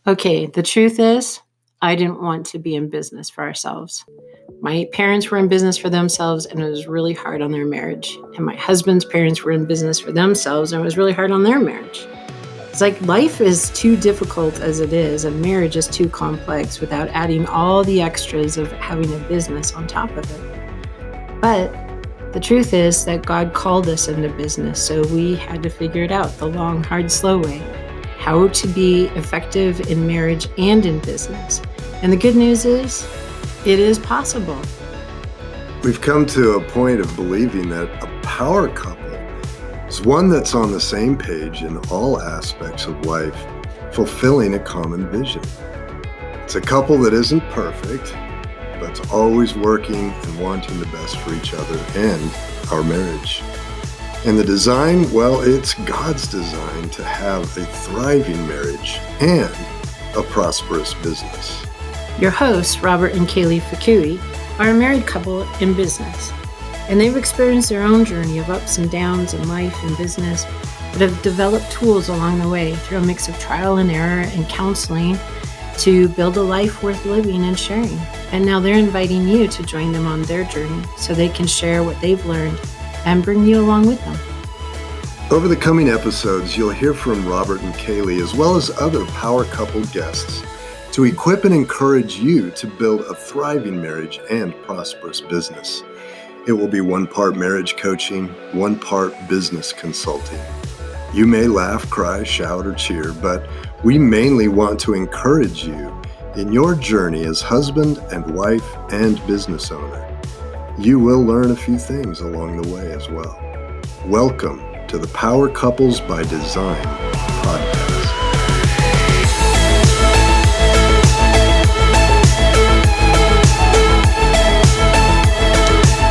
Okay, the truth is, I didn't want to be in business for ourselves. My parents were in business for themselves, and it was really hard on their marriage. And my husband's parents were in business for themselves, and it was really hard on their marriage. It's like life is too difficult as it is, and marriage is too complex without adding all the extras of having a business on top of it. But the truth is that God called us into business, so we had to figure it out the long, hard, slow way. How to be effective in marriage and in business. And the good news is, it is possible. We've come to a point of believing that a power couple is one that's on the same page in all aspects of life, fulfilling a common vision. It's a couple that isn't perfect, but's always working and wanting the best for each other and our marriage. And the design, well, it's God's design to have a thriving marriage and a prosperous business. Your hosts, Robert and Kaylee Fakui, are a married couple in business. And they've experienced their own journey of ups and downs in life and business, but have developed tools along the way through a mix of trial and error and counseling to build a life worth living and sharing. And now they're inviting you to join them on their journey so they can share what they've learned and bring you along with them. Over the coming episodes, you'll hear from Robert and Kaylee, as well as other power couple guests, to equip and encourage you to build a thriving marriage and prosperous business. It will be one part marriage coaching, one part business consulting. You may laugh, cry, shout, or cheer, but we mainly want to encourage you in your journey as husband and wife and business owner. You will learn a few things along the way as well. Welcome to the Power Couples by Design podcast.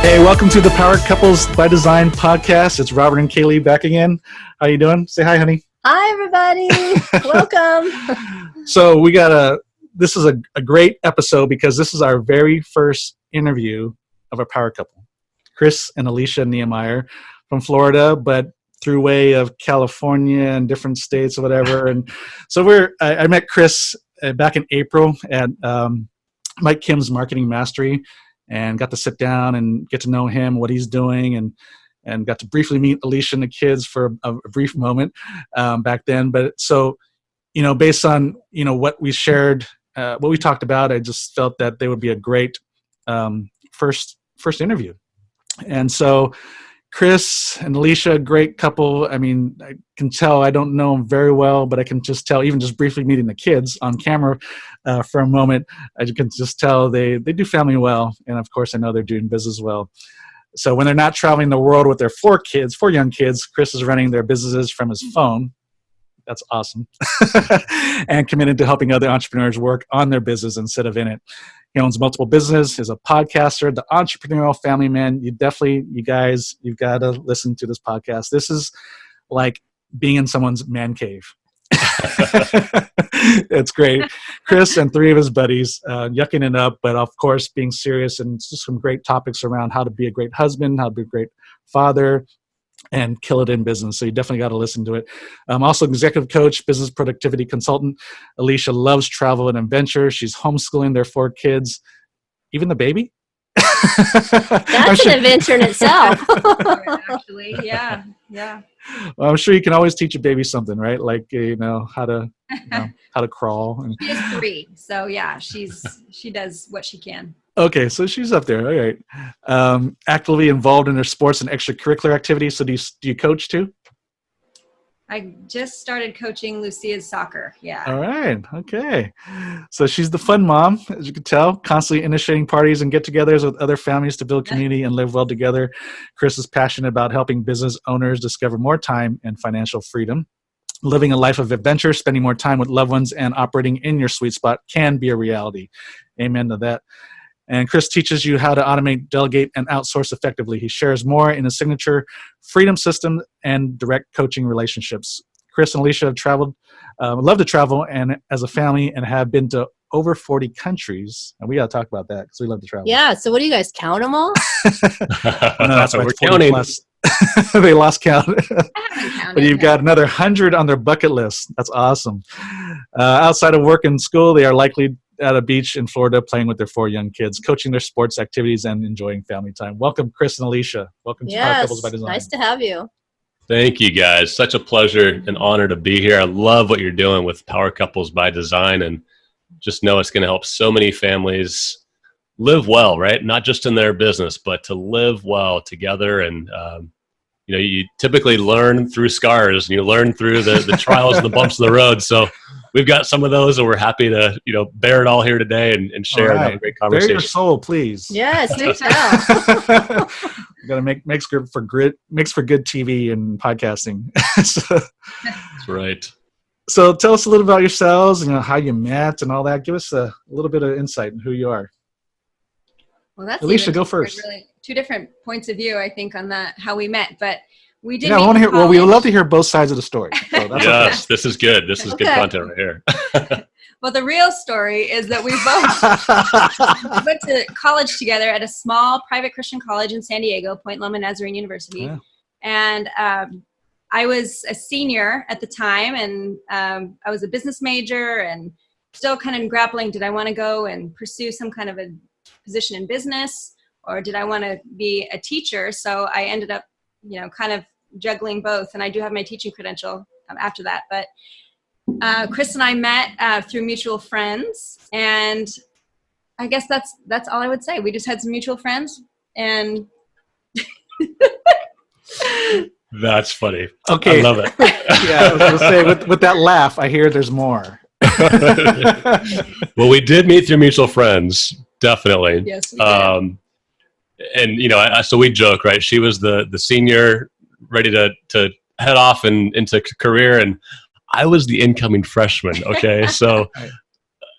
Hey, welcome to the Power Couples by Design podcast. It's Robert and Kaylee back again. How you doing? Say hi, honey. Hi, everybody. Welcome. So this is a great episode because this is our very first interview of a power couple, Chris and Alicia Niemeyer from Florida, but through way of California and different states or whatever. And so I met Chris back in April at Mike Kim's Marketing Mastery and got to sit down and get to know him, what he's doing, and got to briefly meet Alicia and the kids for a brief moment back then. But so, based on, what we shared, what we talked about, I just felt that they would be a great first interview. And so Chris and Alicia, great couple. I mean, I can tell, I don't know them very well, but I can just tell, even just briefly meeting the kids on camera for a moment, I can just tell they do family well. And of course, I know they're doing business well. So when they're not traveling the world with their four young kids, Chris is running their businesses from his phone. That's awesome. And committed to helping other entrepreneurs work on their business instead of in it. He owns multiple businesses, is a podcaster, the entrepreneurial family man. You guys, you've got to listen to this podcast. This is like being in someone's man cave. It's great. Chris and three of his buddies yucking it up, but of course being serious, and just some great topics around how to be a great husband, how to be a great father, and kill it in business. So you definitely got to listen to it. Also executive coach, business productivity consultant. Alicia loves travel and adventure. She's homeschooling their four kids, even the baby. That's an adventure in itself. Actually, yeah. Well, I'm sure you can always teach a baby something, right? Like, how to crawl. And, She is 3, so yeah, she does what she can. okay, so she's up there. All right. Actively involved in her sports and extracurricular activities. So do you coach too? I just started coaching Lucia's soccer. Yeah. All right. Okay. So she's the fun mom, as you can tell, constantly initiating parties and get-togethers with other families to build community and live well together. Chris is passionate about helping business owners discover more time and financial freedom. Living a life of adventure, spending more time with loved ones, and operating in your sweet spot can be a reality. Amen to that. And Chris teaches you how to automate, delegate, and outsource effectively. He shares more in his signature freedom system and direct coaching relationships. Chris and Alicia have traveled, love to travel, and as a family, and have been to over 40 countries. And we got to talk about that because we love to travel. Yeah. So what do you guys count them all? No, that's We're 40 counting. plus. They lost count. I haven't counted. But you've got another 100 on their bucket list. That's awesome. Outside of work and school, they are likely at a beach in Florida playing with their 4 young kids, coaching their sports activities, and enjoying family time. Welcome, Chris and Alicia. Welcome to Power Couples by Design. Nice to have you. Thank you, guys. Such a pleasure and honor to be here. I love what you're doing with Power Couples by Design, and just know it's going to help so many families live well, right? Not just in their business, but to live well together. And you typically learn through scars, and you learn through the trials and the bumps of the road. So we've got some of those, and we're happy to bear it all here and share and have a great conversation. Bare your soul, please. Yes, do tell. Got to makes for good TV and podcasting. That's right. So tell us a little about yourselves, how you met and all that. Give us a little bit of insight in who you are. Well, that's Alicia, go first. Really, 2 different points of view, I think, on that, how we met. But we did. Yeah, I want to hear. Well, we would love to hear both sides of the story. So that's yes, this is good. This is good content right here. Well, the real story is that we both went to college together at a small private Christian college in San Diego, Point Loma Nazarene University. Yeah. And I was a senior at the time, and I was a business major and still kind of grappling. Did I want to go and pursue some kind of a position in business, or did I want to be a teacher? So I ended up, kind of juggling both. And I do have my teaching credential after that. But Chris and I met through mutual friends, and I guess that's all I would say. We just had some mutual friends, and that's funny. Okay, I love it. Yeah, I was going to say with that laugh, I hear there's more. Well, we did meet through mutual friends, definitely. Yes, we did. And so we joke, right? She was the senior, ready to head off and into career, and I was the incoming freshman. Okay, so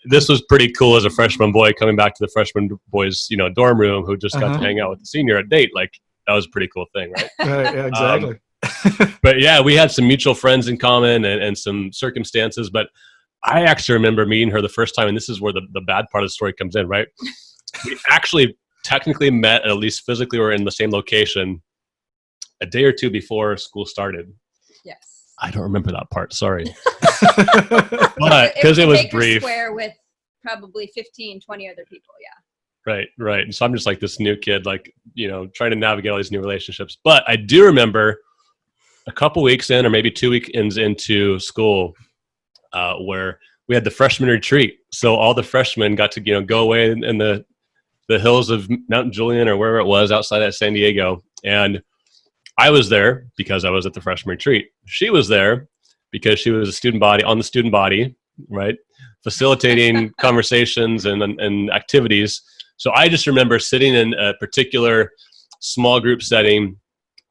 this was pretty cool as a freshman boy coming back to the freshman boys, dorm room, who just got to hang out with the senior at date. Like, that was a pretty cool thing, right? Yeah, exactly. But yeah, we had some mutual friends in common and some circumstances. But I actually remember meeting her the first time, and this is where the bad part of the story comes in, right? We actually technically met, at least physically, or in the same location a day or 2 before school started. Yes. I don't remember that part. Sorry. But because it was brief. Square with probably 15, 20 other people. Yeah. Right. And so I'm just like this new kid, trying to navigate all these new relationships. But I do remember a couple weeks in, or maybe 2 weekends into school, where we had the freshman retreat. So all the freshmen got to, go away in the hills of Mount Julian or wherever it was outside of San Diego. And I was there because I was at the freshman retreat. She was there because she was a student body on the student body, right? Facilitating conversations and activities. So I just remember sitting in a particular small group setting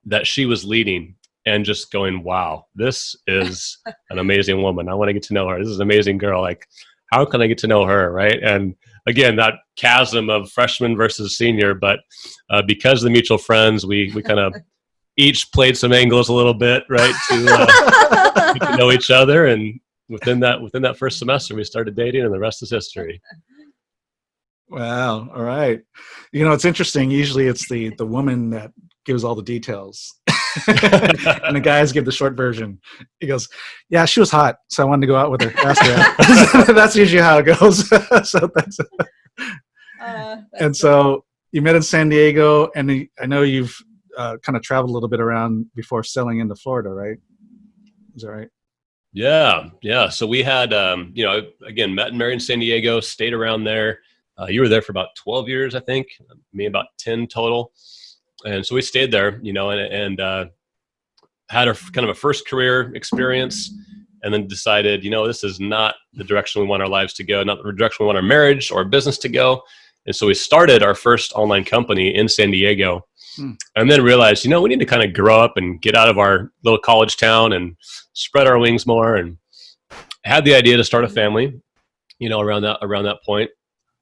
that she was leading and just going, wow, this is an amazing woman. I want to get to know her. This is an amazing girl. Like, how can I get to know her, right? And again, that chasm of freshman versus senior, but because of the mutual friends, we kind of each played some angles a little bit, right, to get to know each other. And within that first semester, we started dating, and the rest is history. Wow. All right. It's interesting. Usually it's the woman that gives all the details. And the guys give the short version. He goes, yeah, she was hot, so I wanted to go out with her. Ask her out. That's usually how it goes. So you met in San Diego, and I know you've kind of traveled a little bit around before settling into Florida, right? Is that right? Yeah. So we had, again, met and married in San Diego, stayed around there. You were there for about 12 years, I think, me about 10 total. And so we stayed there, and had kind of a first career experience, and then decided, this is not the direction we want our lives to go, not the direction we want our marriage or business to go. And so we started our first online company in San Diego, and then realized, we need to kind of grow up and get out of our little college town and spread our wings more. And had the idea to start a family, around that point.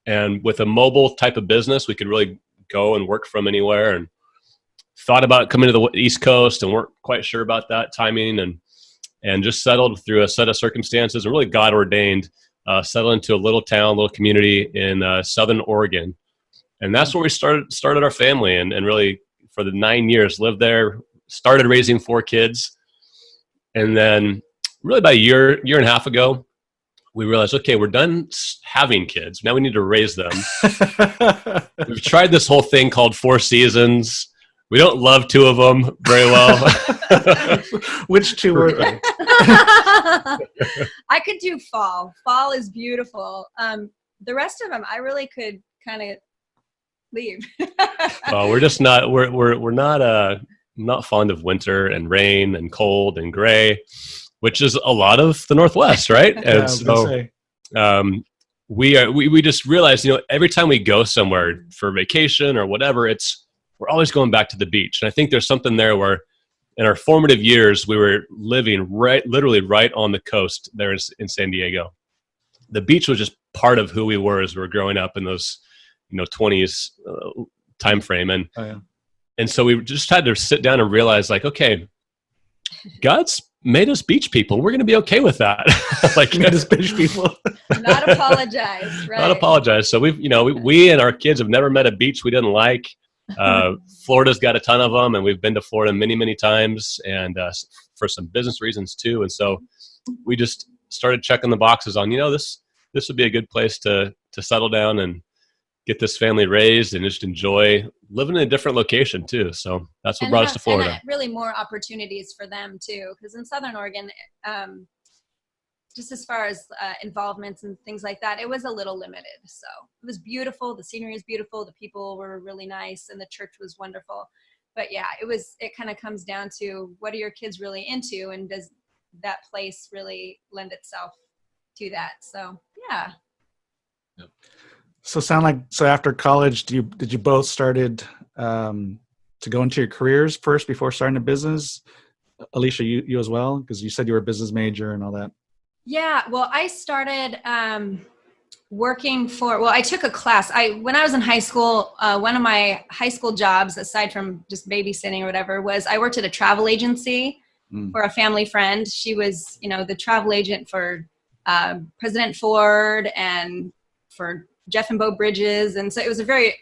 And with a mobile type of business, we could really go and work from anywhere, and thought about coming to the East Coast and weren't quite sure about that timing, and just settled through a set of circumstances, and really God ordained, settled into a little community in Southern Oregon. And that's where we started our family, and really for the 9 years lived there, started raising 4 kids. And then really about a year and a half ago, we realized, okay, we're done having kids. Now we need to raise them. We've tried this whole thing called 4 seasons. We don't love 2 of them very well. Which 2 were they? I could do fall. Fall is beautiful. The rest of them, I really could kind of leave. Well, we're just not. We're not fond of winter and rain and cold and gray, which is a lot of the Northwest, right? And so we just realized, every time we go somewhere for vacation or whatever, we're always going back to the beach. And I think there's something there where in our formative years, we were living literally right on the coast there in San Diego. The beach was just part of who we were as we were growing up in those, 20s time frame. And so we just had to sit down and realize, like, okay, God's made us beach people. We're going to be okay with that. Like, Made us beach people. Not apologize, right? Not apologize. So we and our kids have never met a beach we didn't like. Florida's got a ton of them, and we've been to Florida many, many times, and for some business reasons too. And so we just started checking the boxes on, this would be a good place to settle down and get this family raised and just enjoy living in a different location too. So that's what brought us to Florida. And really more opportunities for them too, because in Southern Oregon, just as far as involvements and things like that, it was a little limited. So it was beautiful. The scenery is beautiful. The people were really nice, and the church was wonderful. But yeah, it kind of comes down to, what are your kids really into, and does that place really lend itself to that? So yeah. Yep. So after college, did you both started to go into your careers first before starting a business? Alicia, you as well, because you said you were a business major and all that. Yeah, well, I started I took a class. When I was in high school, one of my high school jobs, aside from just babysitting or whatever, was I worked at a travel agency for a family friend. She was, the travel agent for President Ford and for Jeff and Bo Bridges. And so it was a very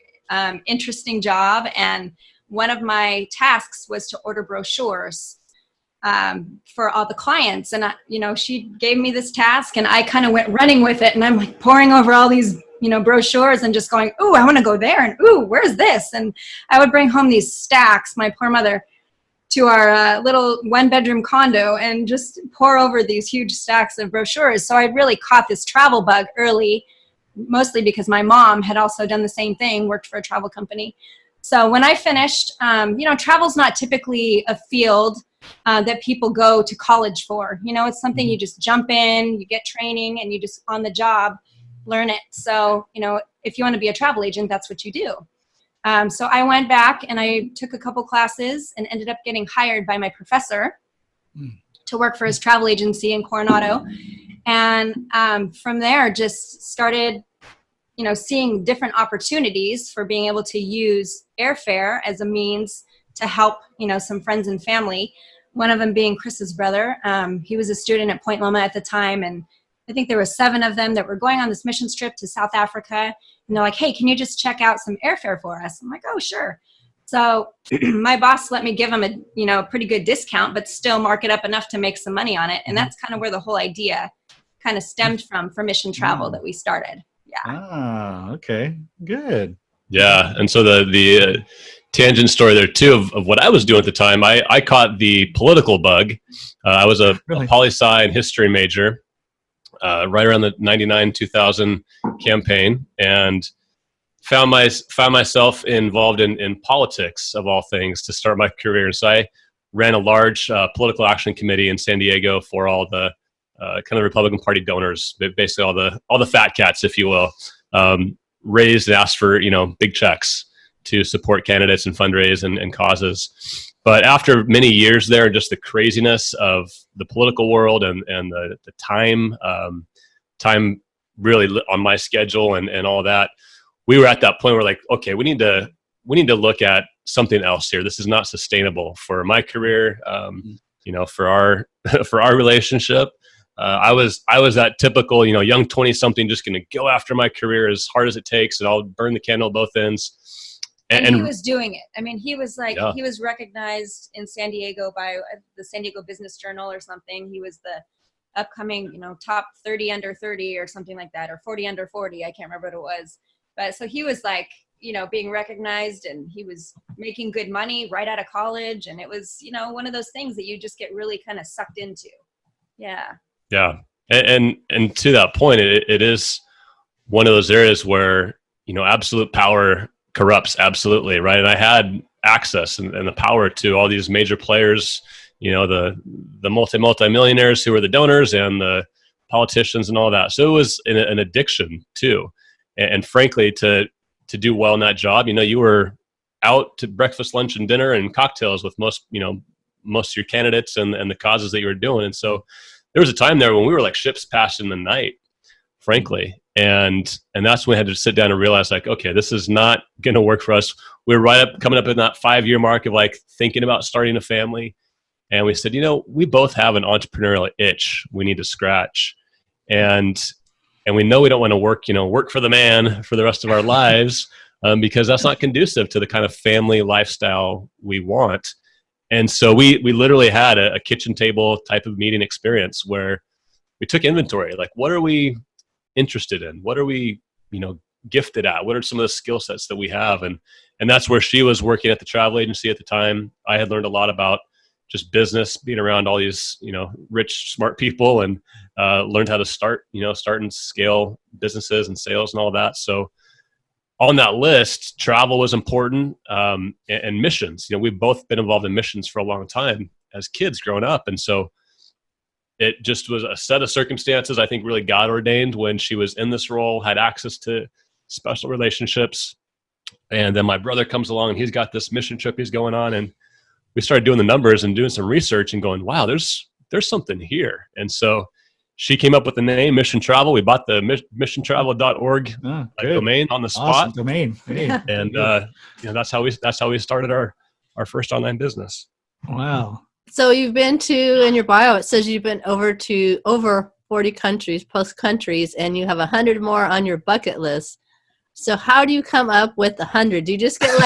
interesting job. And one of my tasks was to order brochures for all the clients. And, she gave me this task, and I kind of went running with it. And I'm like poring over all these, brochures and just going, ooh, I want to go there. And ooh, where's this? And I would bring home these stacks, my poor mother, to our little 1-bedroom condo and just pour over these huge stacks of brochures. So I really caught this travel bug early, mostly because my mom had also done the same thing, worked for a travel company. So when I finished, travel's not typically a field that people go to college for. It's something you just jump in, you get training, and you just on the job learn it. So, if you want to be a travel agent, that's what you do. So I went back and I took a couple classes and ended up getting hired by my professor to work for his travel agency in Coronado. And from there, just started, seeing different opportunities for being able to use airfare as a means to help, some friends and family. One of them being Chris's brother. He was a student at Point Loma at the time, and I think there were 7 of them that were going on this mission trip to South Africa. And they're like, hey, can you just check out some airfare for us? I'm like, oh, sure. So my boss let me give him a pretty good discount, but still mark it up enough to make some money on it. And that's kind of where the whole idea kind of stemmed from for Mission Travel that we started. Yeah. Ah, okay, good. Yeah, and so the tangent story there too of what I was doing at the time. I caught the political bug. I was a poli-sci and history major right around the 99-2000 campaign, and found myself involved in politics of all things to start my career. So I ran a large political action committee in San Diego for all the kind of Republican Party donors, basically all the fat cats, if you will, raised and asked for big checks to support candidates and fundraise and causes. But after many years there, just the craziness of the political world and the time really on my schedule and all that, we were at that point where like, okay, we need to look at something else here. This is not sustainable for my career, for our relationship. I was that typical, young 20-something, just going to go after my career as hard as it takes, and I'll burn the candle at both ends. And he was doing it. I mean, he was like, Yeah. he was recognized in San Diego by the San Diego Business Journal or something. He was the upcoming, top 30 under 30 or something like that, or 40 under 40. I can't remember what it was. But so he was like, being recognized, and he was making good money right out of college. And it was, one of those things that you just get really kind of sucked into. Yeah. Yeah. And to that point, it is one of those areas where, absolute power corrupts. Absolutely. Right. And I had access and the power to all these major players, the multi-millionaires who were the donors and the politicians and all that. So it was an addiction too. And frankly, to do well in that job, you were out to breakfast, lunch, and dinner and cocktails with most of your candidates and the causes that you were doing. And so there was a time there when we were like ships passing the night, frankly. And that's when we had to sit down and realize, like, okay, this is not going to work for us. We were coming up in that 5-year mark of like thinking about starting a family. And we said, we both have an entrepreneurial itch we need to scratch. And we know we don't want to work for the man for the rest of our lives, because that's not conducive to the kind of family lifestyle we want. And so we literally had a kitchen table type of meeting experience where we took inventory. Like, what are we interested in? What are we, gifted at? What are some of the skill sets that we have? And that's where she was working at the travel agency at the time. I had learned a lot about just business, being around all these, rich, smart people, and learned how to start and scale businesses and sales and all that. So on that list, travel was important, and missions. We've both been involved in missions for a long time as kids growing up. And so it just was a set of circumstances, I think really God ordained when she was in this role, had access to special relationships. And then my brother comes along and he's got this mission trip he's going on. And we started doing the numbers and doing some research and going, wow, there's something here. And so she came up with the name Mission Travel. We bought the missiontravel.org domain on the spot. Awesome domain. Hey. And that's how we started our first online business. Wow. So you've been to, in your bio, it says you've been over 40 countries, plus countries, and you have 100 more on your bucket list. So how do you come up with 100? Do you just get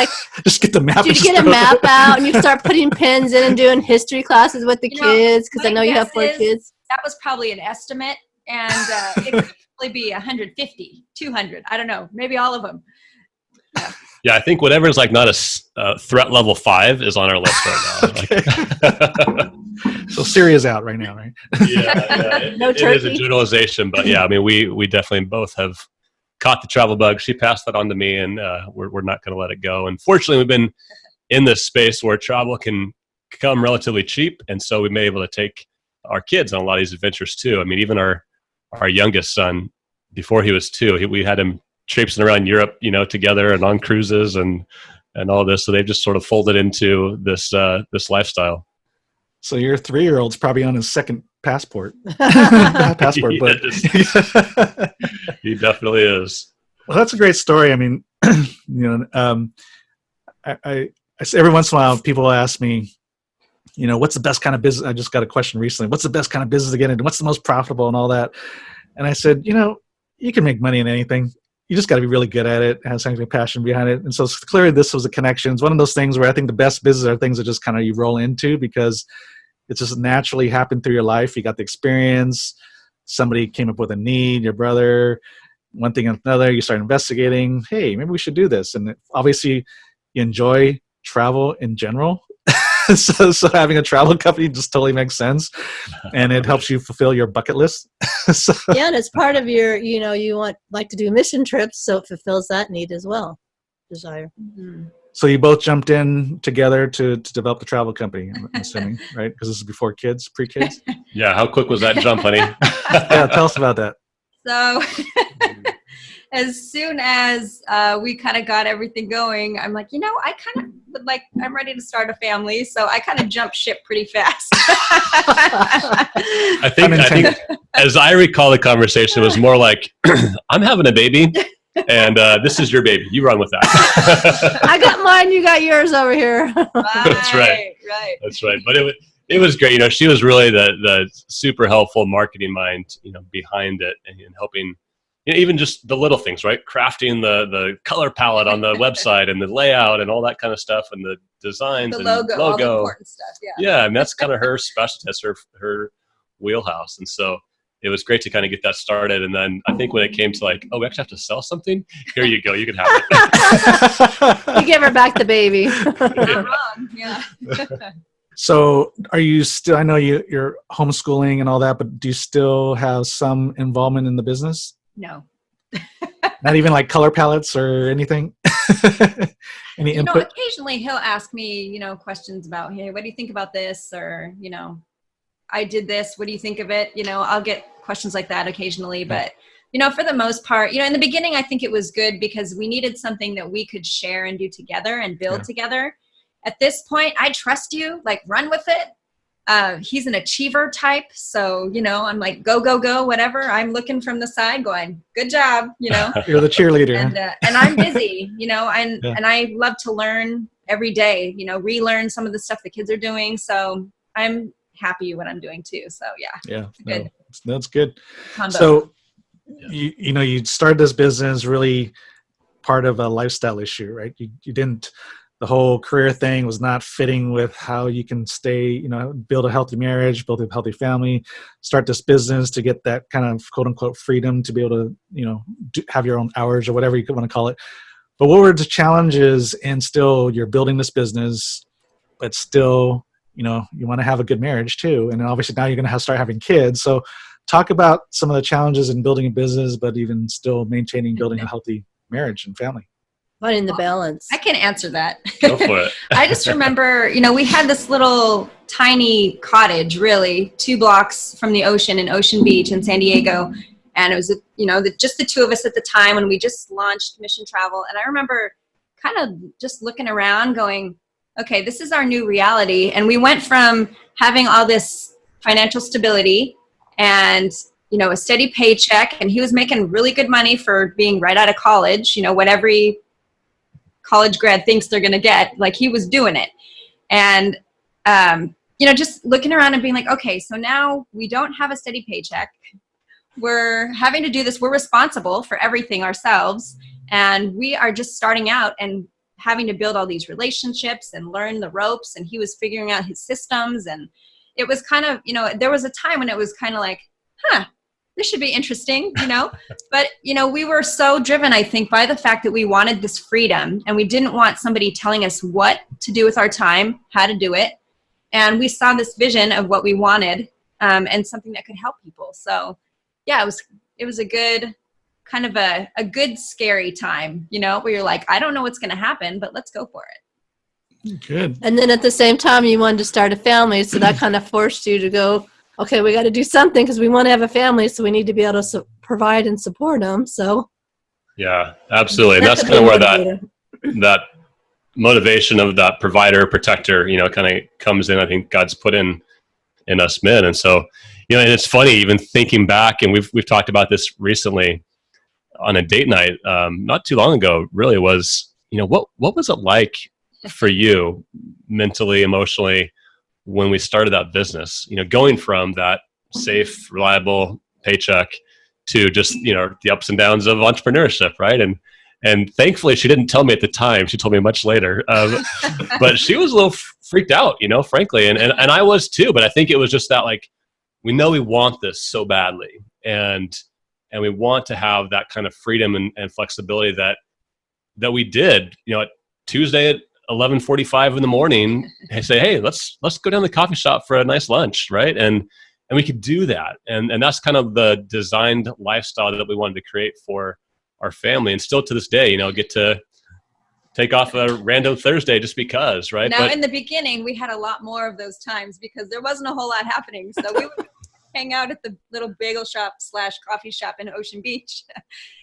just get the map? Do you get a map out and you start putting pins in and doing history classes with the kids? Because I know you have 4 kids. That was probably an estimate, and it could probably be 150, 200. I don't know, maybe all of them. Yeah, I think whatever is like not a threat level 5 is on our list right now. So Syria's out right now, right? Yeah, No it is a generalization, but yeah, I mean, we definitely both have caught the travel bug. She passed that on to me, and we're not going to let it go. And fortunately, we've been in this space where travel can come relatively cheap, and so we've been able to take our kids on a lot of these adventures too. I mean, even our youngest son, before he was 2, we had him traipsing around Europe, together and on cruises and all this. So they've just sort of folded into this So lifestyle. your 3-year-old's probably on his second passport. Passport, but He definitely is. Well, that's a great story. I mean, I every once in a while people ask me, what's the best kind of business? I just got a question recently. What's the best kind of business to get into? What's the most profitable and all that? And I said, you can make money in anything. You just got to be really good at it, have something passion behind it. And so clearly this was a connection. It's one of those things where I think the best business are things that just kind of you roll into because it just naturally happened through your life. You got the experience. Somebody came up with a need, your brother, one thing and another. You start investigating. Hey, maybe we should do this. And obviously you enjoy travel in general. So having a travel company just totally makes sense, and it helps you fulfill your bucket list. Yeah, and it's part of your, you like to do mission trips, so it fulfills that need as well, desire. Mm-hmm. So you both jumped in together to develop the travel company, I'm assuming, right? Because this is before kids, pre-kids. Yeah, how quick was that jump, honey? Yeah, tell us about that. So as soon as we kind of got everything going, I'm like, I kind of would I'm ready to start a family. So I kind of jumped ship pretty fast. I think as I recall the conversation, it was more like, I'm having a baby and this is your baby. You run with that. I got mine. You got yours over here. That's right. Right. That's right. But it was great. She was really the super helpful marketing mind, behind it and helping, even just the little things, right? Crafting the color palette on the website and the layout and all that kind of stuff and the designs The and logo, all the important stuff. Yeah, and that's kind of her specialty. That's her wheelhouse. And so it was great to kind of get that started. And then I think when it came to like, oh, we actually have to sell something. Here you go. You can have it. You give her back the baby. Not wrong. Yeah. So are you still, I know you're homeschooling and all that, but do you still have some involvement in the business? No. Not even like color palettes or anything? Any input? Occasionally he'll ask me, questions about, hey, what do you think about this? Or, I did this. What do you think of it? I'll get questions like that occasionally, but for the most part, in the beginning, I think it was good because we needed something that we could share and do together and build together. At this point, I trust you, like run with it. He's an achiever type. So, I'm like, go, go, go, whatever. I'm looking from the side going, good job, You're the cheerleader. and I'm busy, and I love to learn every day, relearn some of the stuff the kids are doing. So I'm happy what I'm doing too. So good. That's good. Combo. So, you started this business really part of a lifestyle issue, right? You didn't, the whole career thing was not fitting with how you can stay, build a healthy marriage, build a healthy family, start this business to get that kind of quote unquote freedom to be able to, have your own hours or whatever you want to call it. But what were the challenges in still you're building this business, but still, you want to have a good marriage too. And then obviously now you're going to start having kids. So talk about some of the challenges in building a business, but even still building a healthy marriage and family. Finding the balance. I can answer that. Go for it. I just remember, we had this little tiny cottage, really, 2 blocks from the ocean in Ocean Beach in San Diego. And it was, just the 2 of us at the time when we just launched Mission Travel. And I remember kind of just looking around going, okay, this is our new reality. And we went from having all this financial stability and, a steady paycheck. And he was making really good money for being right out of college, what every college grad thinks they're going to get, like he was doing it. And, just looking around and being like, okay, so now we don't have a steady paycheck. We're having to do this. We're responsible for everything ourselves. And we are just starting out and having to build all these relationships and learn the ropes. And he was figuring out his systems. And it was kind of, there was a time when it was kind of like, this should be interesting, but, we were so driven, I think, by the fact that we wanted this freedom and we didn't want somebody telling us what to do with our time, how to do it. And we saw this vision of what we wanted and something that could help people. So it was a good kind of a good, scary time, where you're like, I don't know what's going to happen, but let's go for it. Good. And then at the same time, you wanted to start a family. So that kind of forced you to go, okay, we got to do something because we want to have a family. So we need to be able to provide and support them. So. Yeah, absolutely. And that's kind of where that motivation of that provider, protector, kind of comes in. I think God's put in us men. And so, and it's funny, even thinking back, and we've talked about this recently on a date night, not too long ago, really was, what was it like for you mentally, emotionally, when we started that business, going from that safe, reliable paycheck to just, the ups and downs of entrepreneurship. Right. And thankfully she didn't tell me at the time, she told me much later, but she was a little freaked out, frankly. And I was too, but I think it was just that, like, we know we want this so badly. And we want to have that kind of freedom and flexibility that we did, at Tuesday at 11:45 in the morning, I say, hey, let's go down to the coffee shop for a nice lunch, right? And we could do that. And that's kind of the designed lifestyle that we wanted to create for our family. And still to this day, get to take off a random Thursday just because, right? Now, in the beginning, we had a lot more of those times because there wasn't a whole lot happening. So we would hang out at the little bagel shop / coffee shop in Ocean Beach.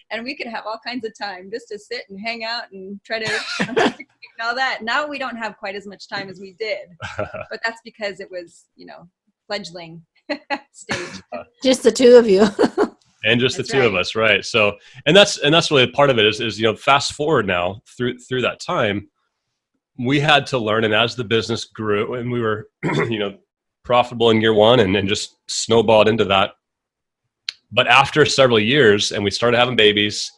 And we could have all kinds of time just to sit and hang out and try to and all that. Now we don't have quite as much time as we did, but that's because it was, fledgling stage. Just the 2 of you. And just that's the 2 of us, right? So, and that's really part of it is fast forward now through that time, we had to learn, and as the business grew and we were, profitable in year 1 and just snowballed into that, But after several years, and we started having babies,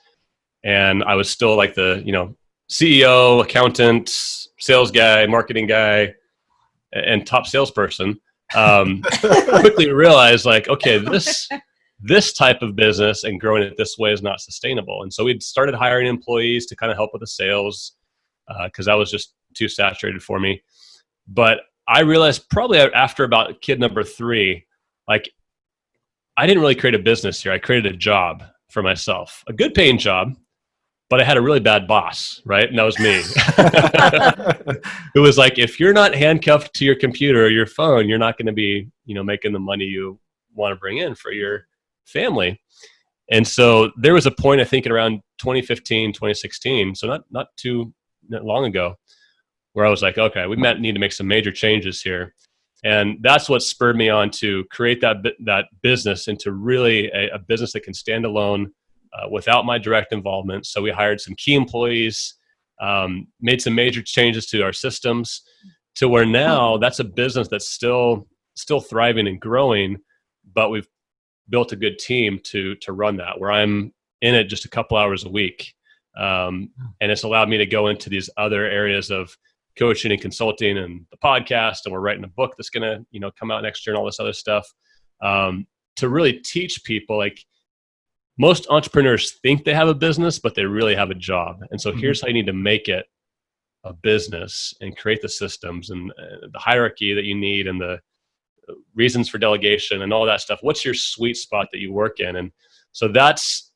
and I was still like the, CEO, accountant, sales guy, marketing guy, and top salesperson, quickly realized like, okay, this type of business and growing it this way is not sustainable. And so we started hiring employees to kind of help with the sales, because that was just too saturated for me. But I realized probably after about kid number 3, like, I didn't really create a business here. I created a job for myself, a good paying job, but I had a really bad boss, right? And that was me. It was like, if you're not handcuffed to your computer or your phone, you're not going to be, making the money you want to bring in for your family. And so there was a point, I think, in around 2015, 2016, so not too long ago, where I was like, okay, we need to make some major changes here. And that's what spurred me on to create that business into really a business that can stand alone without my direct involvement. So we hired some key employees, made some major changes to our systems, to where now that's a business that's still thriving and growing, but we've built a good team to run that, where I'm in it just a couple hours a week. And it's allowed me to go into these other areas of coaching and consulting and the podcast, and we're writing a book that's going to come out next year and all this other stuff, to really teach people. Like, most entrepreneurs think they have a business, but they really have a job. And so here's how you need to make it a business and create the systems and the hierarchy that you need and the reasons for delegation and all that stuff. What's your sweet spot that you work in? And so that's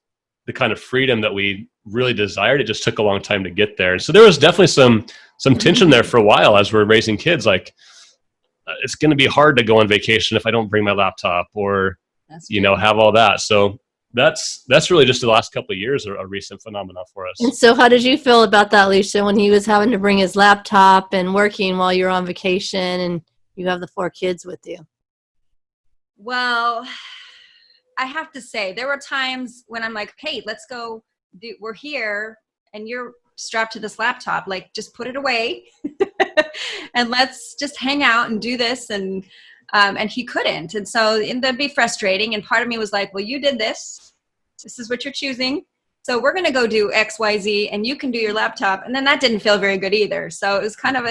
the kind of freedom that we really desired. It just took a long time to get there. And so there was definitely some tension there for a while as we're raising kids. Like, it's going to be hard to go on vacation if I don't bring my laptop or, have all that. So that's really just the last couple of years a recent phenomenon for us. And so how did you feel about that, Alicia, when he was having to bring his laptop and working while you're on vacation and you have the 4 kids with you? Well, I have to say, there were times when I'm like, hey, let's go. We're here and you're strapped to this laptop. Like, just put it away and let's just hang out and do this. And he couldn't. And so that'd be frustrating. And part of me was like, well, you did this. This is what you're choosing. So we're going to go do X, Y, Z, and you can do your laptop. And then that didn't feel very good either. So it was kind of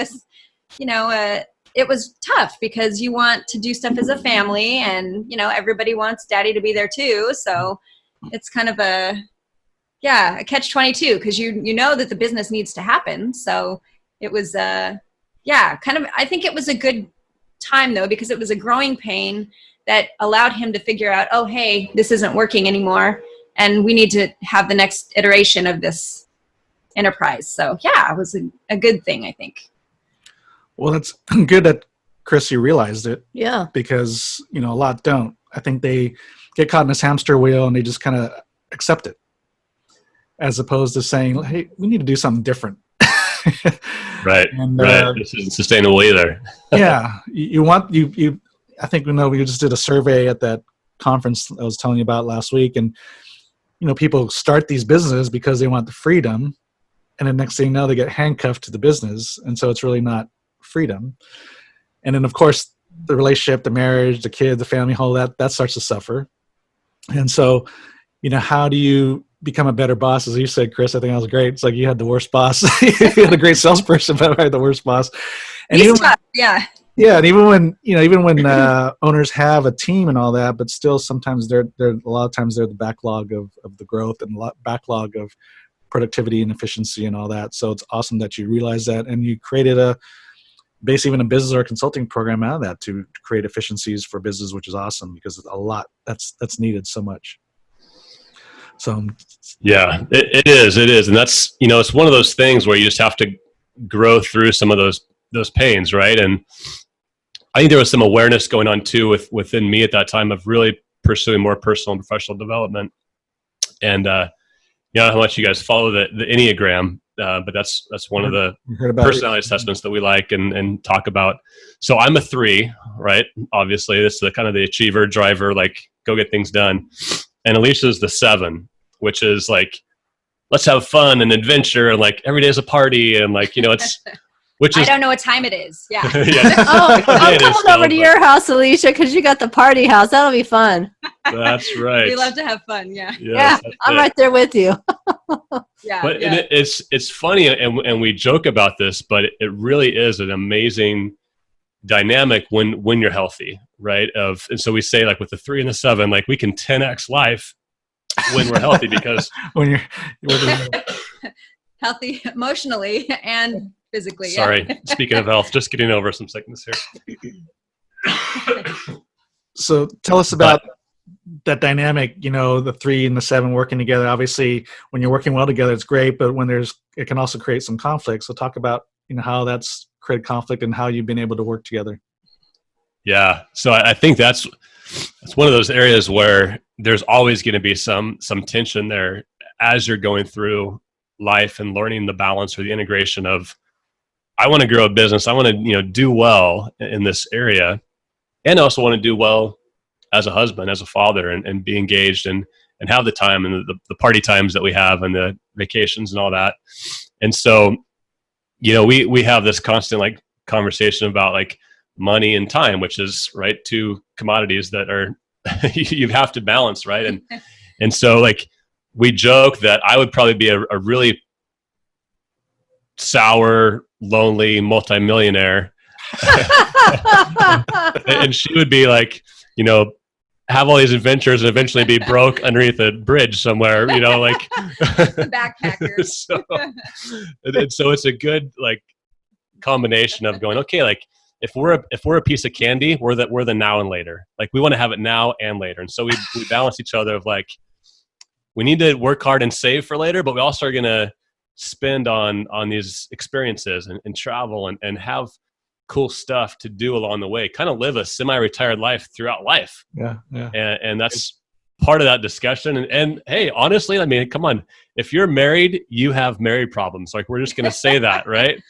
it was tough because you want to do stuff as a family and, everybody wants daddy to be there too. So it's kind of a catch-22 because you know that the business needs to happen. So it was, I think it was a good time though, because it was a growing pain that allowed him to figure out, oh, hey, this isn't working anymore. And we need to have the next iteration of this enterprise. So it was a good thing, I think. Well, it's good that, Chris, you realized it. Yeah. Because, a lot don't. I think they get caught in this hamster wheel and they just kind of accept it, as opposed to saying, hey, we need to do something different. Right. And, this isn't sustainable either. Yeah. I think, we just did a survey at that conference I was telling you about last week. And, people start these businesses because they want the freedom. And the next thing you know, they get handcuffed to the business. And so it's really not freedom. And then, of course, the relationship, the marriage, the kid, the family, all that starts to suffer. And so, how do you become a better boss? As you said, Chris, I think that was great. It's like you had the worst boss. You had a great salesperson, but I had the worst boss. And He's tough, yeah. Yeah, and even when owners have a team and all that, but still sometimes they're a lot of times they're the backlog of the growth and backlog of productivity and efficiency and all that. So it's awesome that you realize that and you created basically even a business or a consulting program out of that to create efficiencies for business, which is awesome because it's a lot that's needed so much. So yeah, it is, and that's it's one of those things where you just have to grow through some of those pains, right? And I think there was some awareness going on too within me at that time of really pursuing more personal and professional development. And I don't know how much you guys follow the Enneagram, but that's one of the personality assessments that we like and talk about. So I'm a 3, right? Obviously, this is the kind of the achiever, driver, like go get things done. And Alicia's the 7, which is like, let's have fun and adventure and like every day is a party and like, it's which I is don't know what time it is. Yeah. yeah, Oh, I'm it is coming still, over to but- your house, Alicia, because you got the party house. That'll be fun. That's right. We love to have fun. Yeah. Yes, Yeah, that's I'm it. right there with you. Yeah. But yeah. it's funny, and we joke about this, but it really is an amazing dynamic when you're healthy, right? And so we say, like, with the 3 and the 7, like, we can 10x life when we're healthy because When you're Healthy emotionally and physically. Yeah. sorry, speaking of health, just getting over some sickness here. So tell us about that dynamic, the 3 and the 7 working together. Obviously, when you're working well together, it's great, but when it can also create some conflict. So talk about, how that's created conflict and how you've been able to work together. Yeah. So I think that's one of those areas where there's always going to be some tension there as you're going through life and learning the balance or the integration of, I want to grow a business. I want to, do well in this area, and I also want to do well as a husband, as a father, and be engaged and have the time and the party times that we have and the vacations and all that. And so, we have this constant like conversation about like money and time, which is right, 2 commodities that are you have to balance, right? And so like we joke that I would probably be a really sour, lonely multimillionaire, and she would be like, have all these adventures and eventually be broke underneath a bridge somewhere, like Backpacker. so it's a good like combination of going, okay, like if we're a piece of candy, we're the now and later. Like we want to have it now and later. And so we balance each other of like, we need to work hard and save for later, but we also are going to spend on these experiences and travel and have cool stuff to do along the way, kind of live a semi-retired life throughout life. Yeah. And that's part of that discussion. And hey, honestly, I mean, come on, if you're married, you have married problems. Like we're just going to say that, right?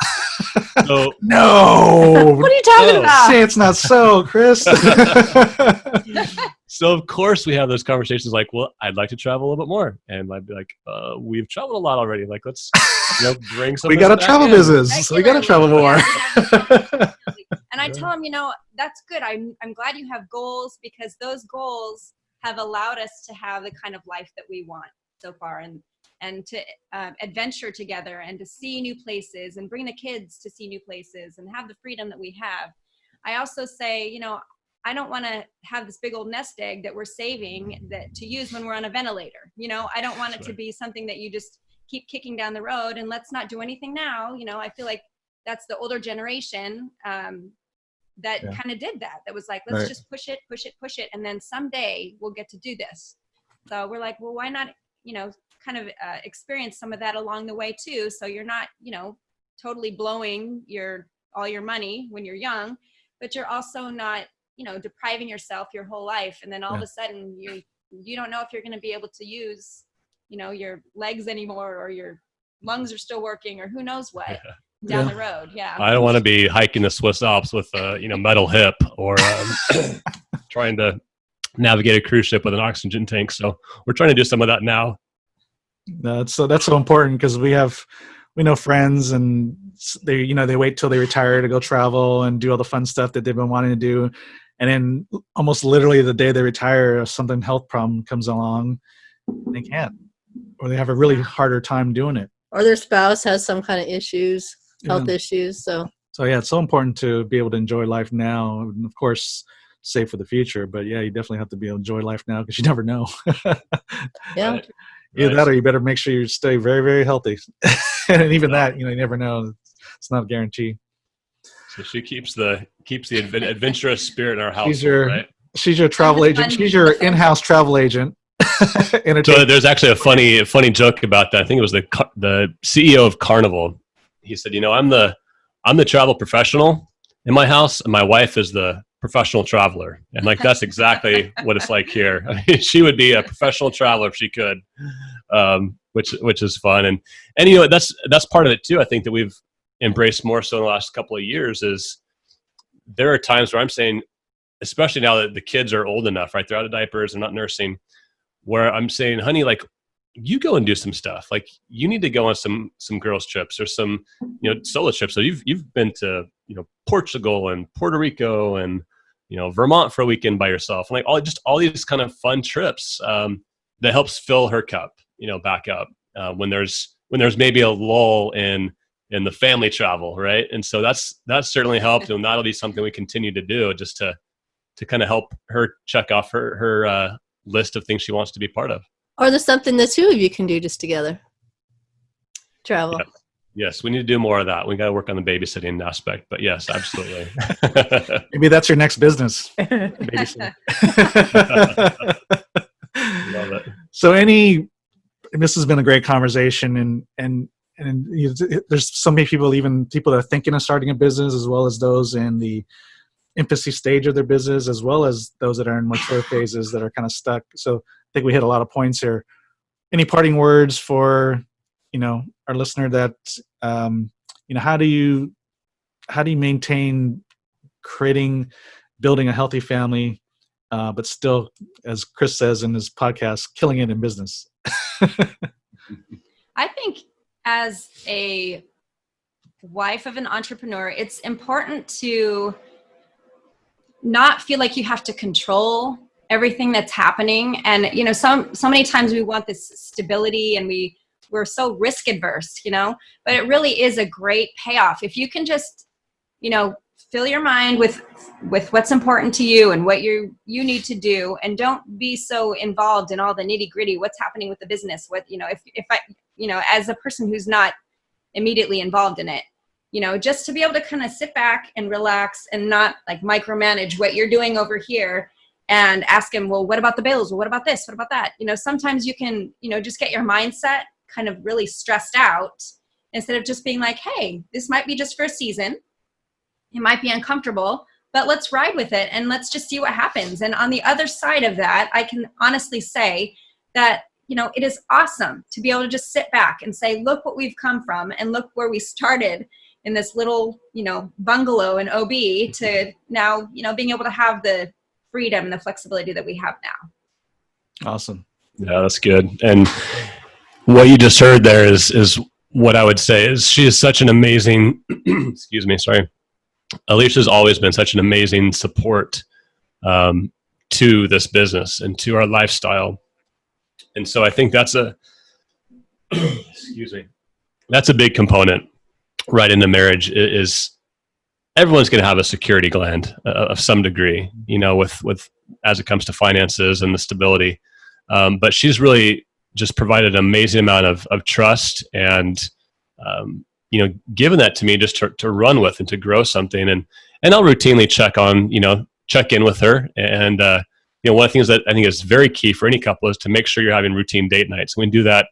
So No. What are you talking about? Say it's not so, Chris. So of course we have those conversations like, well, I'd like to travel a little bit more. And I'd be like, we've traveled a lot already. Like, let's bring some. We got a travel business. We got to travel more. And I tell them, that's good. I'm glad you have goals, because those goals have allowed us to have the kind of life that we want so far, and to adventure together and to see new places and bring the kids to see new places and have the freedom that we have. I also say, I don't want to have this big old nest egg that we're saving to use when we're on a ventilator. I don't want it to be something that you just keep kicking down the road and let's not do anything now. I feel like that's the older generation that kind of did that. That was like, let's just push it. And then someday we'll get to do this. So we're like, well, why not, kind of experience some of that along the way too. So you're not, totally blowing all your money when you're young, but you're also not, depriving yourself your whole life. And then all of a sudden you don't know if you're going to be able to use, your legs anymore, or your lungs are still working, or who knows what down the road. Yeah. I don't want to be hiking the Swiss Alps with a, metal hip, or trying to navigate a cruise ship with an oxygen tank. So we're trying to do some of that now. That's so important, because we know friends, and they wait till they retire to go travel and do all the fun stuff that they've been wanting to do, and then almost literally the day they retire, something health problem comes along, they can't, or they have a really harder time doing it, Or their spouse has some kind of issues, health Yeah. issues. So yeah, it's so important to be able to enjoy life now, and of course save for the future. But yeah, you definitely have to be able to enjoy life now, because you never know. yeah. Right. Either that, or you better make sure you stay very, very healthy. And even that, you never know. It's not a guarantee. So she keeps the adventurous spirit in our house. She's your travel agent. She's your in-house travel agent. So there's actually a funny joke about that. I think it was the CEO of Carnival. He said, I'm the travel professional in my house, and my wife is the professional traveler. And like, that's exactly what it's like here. I mean, she would be a professional traveler if she could, which is fun. And that's part of it too. I think that we've embraced more so in the last couple of years is there are times where I'm saying, especially now that the kids are old enough, right? They're out of diapers, they're not nursing, where I'm saying, honey, like, you go and do some stuff. Like, you need to go on some girls trips or some, solo trips. So you've been to, Portugal and Puerto Rico and, Vermont for a weekend by yourself. And like all these kind of fun trips that helps fill her cup, back up when there's maybe a lull in the family travel. Right. And so that's certainly helped. And that'll be something we continue to do just to kind of help her check off her list of things she wants to be part of. Or there's something the two of you can do just together. Travel. Yes, we need to do more of that. We got to work on the babysitting aspect, but yes, absolutely. Maybe that's your next business. Babysitting. Love it. So this has been a great conversation, and there's so many people, even people that are thinking of starting a business, as well as those in the infancy stage of their business, as well as those that are in mature phases that are kind of stuck. So I think we hit a lot of points here. Any parting words for, our listener that, how do you maintain building a healthy family, but still, as Chris says in his podcast, killing it in business? I think as a wife of an entrepreneur, it's important to not feel like you have to control everything that's happening. And, so many times we want this stability and we're so risk adverse, but it really is a great payoff. If you can just, fill your mind with what's important to you and what you need to do, and don't be so involved in all the nitty gritty, what's happening with the business, if I, as a person who's not immediately involved in it, just to be able to kind of sit back and relax and not like micromanage what you're doing over here and ask him, well, what about the bills? Well, what about this? What about that? Sometimes you can, just get your mindset kind of really stressed out instead of just being like, hey, this might be just for a season. It might be uncomfortable, but let's ride with it and let's just see what happens. And on the other side of that, I can honestly say that, it is awesome to be able to just sit back and say, look what we've come from and look where we started in this little, bungalow in OB to now, being able to have the freedom and the flexibility that we have now. Awesome. Yeah, that's good. And what you just heard there is what I would say is she is such an amazing, excuse me, sorry. Alicia's always been such an amazing support to this business and to our lifestyle. And so I think that's excuse me, that's a big component right into marriage is everyone's going to have a security gland of some degree, with as it comes to finances and the stability. But she's really just provided an amazing amount of trust and, given that to me just to run with and to grow something. And I'll routinely check in with her. And, one of the things that I think is very key for any couple is to make sure you're having routine date nights. We do that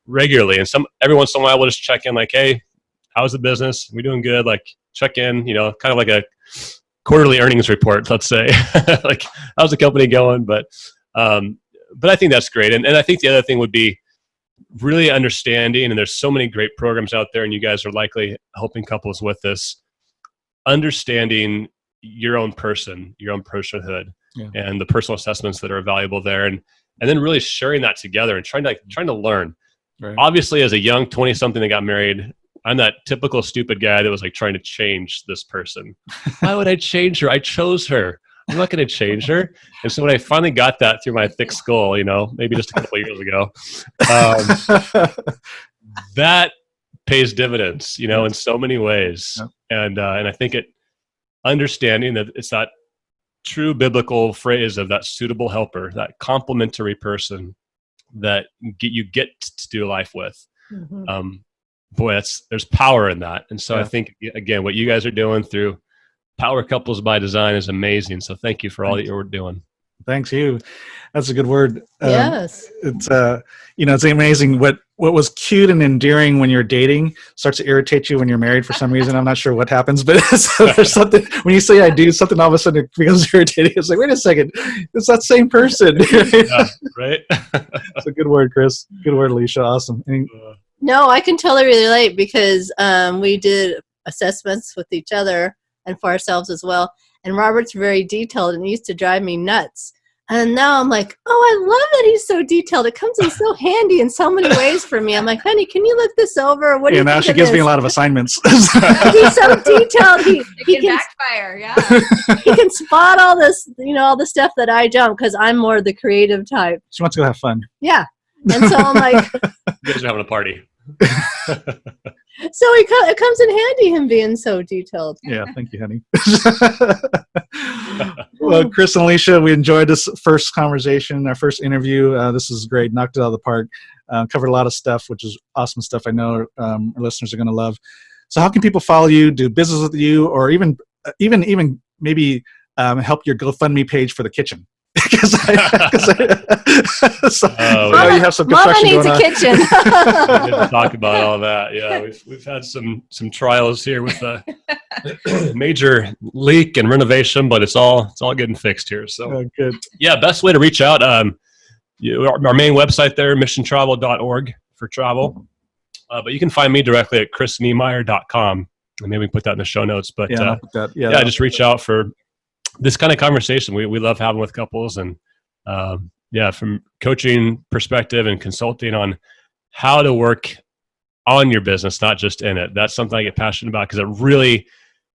regularly. And every once in a while we'll just check in like, hey, how's the business? We doing good? Like check in, kind of like a quarterly earnings report, let's say, like how's the company going? But I think that's great. And I think the other thing would be really understanding, and there's so many great programs out there and you guys are likely helping couples with this, understanding your own personhood and the personal assessments that are valuable there. And then really sharing that together and trying to learn. Right. Obviously, as a young 20-something that got married, I'm that typical stupid guy that was like trying to change this person. Why would I change her? I chose her. I'm not going to change her. And so when I finally got that through my thick skull, maybe just a couple of years ago, that pays dividends, in so many ways. Yep. And I think understanding that it's that true biblical phrase of that suitable helper, that complementary person that you get to do life with. Mm-hmm. Boy, there's power in that. And so I think, again, what you guys are doing through Power Couples by Design is amazing. So thank you for all that you're doing. Thanks you. That's a good word. Yes. It's it's amazing what was cute and endearing when you're dating starts to irritate you when you're married for some reason. I'm not sure what happens, but there's something when you say I do something, all of a sudden it becomes irritating. It's like, wait a second, it's that same person. Yeah, right. That's a good word, Chris. Good word, Alicia. Awesome. No, I can totally relate because we did assessments with each other and for ourselves as well. And Robert's very detailed and it used to drive me nuts And now I'm like, oh, I love that he's so detailed. It comes in so handy in so many ways for me. I'm like, honey, can you look this over? What do you now think she it gives me is? a lot of assignments. He's so detailed. It can backfire. Yeah. He can spot all this, all the stuff that I don't, because I'm more the creative type. She wants to go have fun. Yeah. And so I'm like, You guys are having a party. so it comes in handy, him being so detailed. Yeah, thank you, honey. Well, Chris and Alicia, we enjoyed this first conversation, our first interview. This is great. Knocked it out of the park. Covered a lot of stuff, which is awesome stuff. I know our listeners are going to love. So how can people follow you, do business with you, or even maybe help your GoFundMe page for the kitchen? You have some Mama construction needs going a on. kitchen. We didn't talk about all that. Yeah, we've had some trials here with a major leak and renovation, but it's all getting fixed here. So Oh, good. yeah, best way to reach out. Our main website there, missiontravel.org for travel. But you can find me directly at chrisniemeyer.com. And maybe we can put that in the show notes. But I'll put that. just reach out for this kind of conversation. We love having with couples, and from coaching perspective and consulting on how to work on your business, not just in it. That's something I get passionate about because it really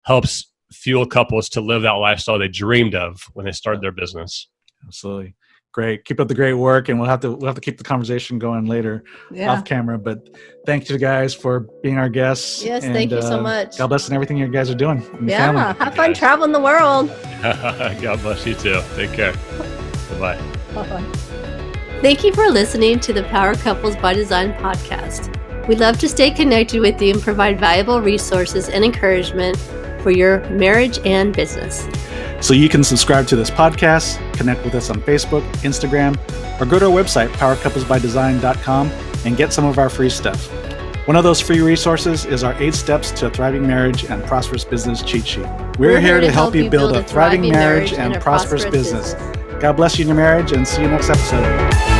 helps fuel couples to live that lifestyle they dreamed of when they started their business. Absolutely. Great. Keep up the great work, and we'll have to keep the conversation going later off camera. But thank you guys for being our guests. Yes, thank you so much. God bless and everything you guys are doing. And your family. Have fun traveling the world. God bless you too. Take care. Bye-bye. Bye-bye. Thank you for listening to the Power Couples by Design podcast. We'd love to stay connected with you and provide valuable resources and encouragement for your marriage and business. So you can subscribe to this podcast, connect with us on Facebook, Instagram, or go to our website, powercouplesbydesign.com, and get some of our free stuff. One of those free resources is our 8 Steps to a Thriving Marriage and Prosperous Business cheat sheet. We're here to help you build a thriving marriage and prosperous business. God bless you in your marriage, and see you next episode.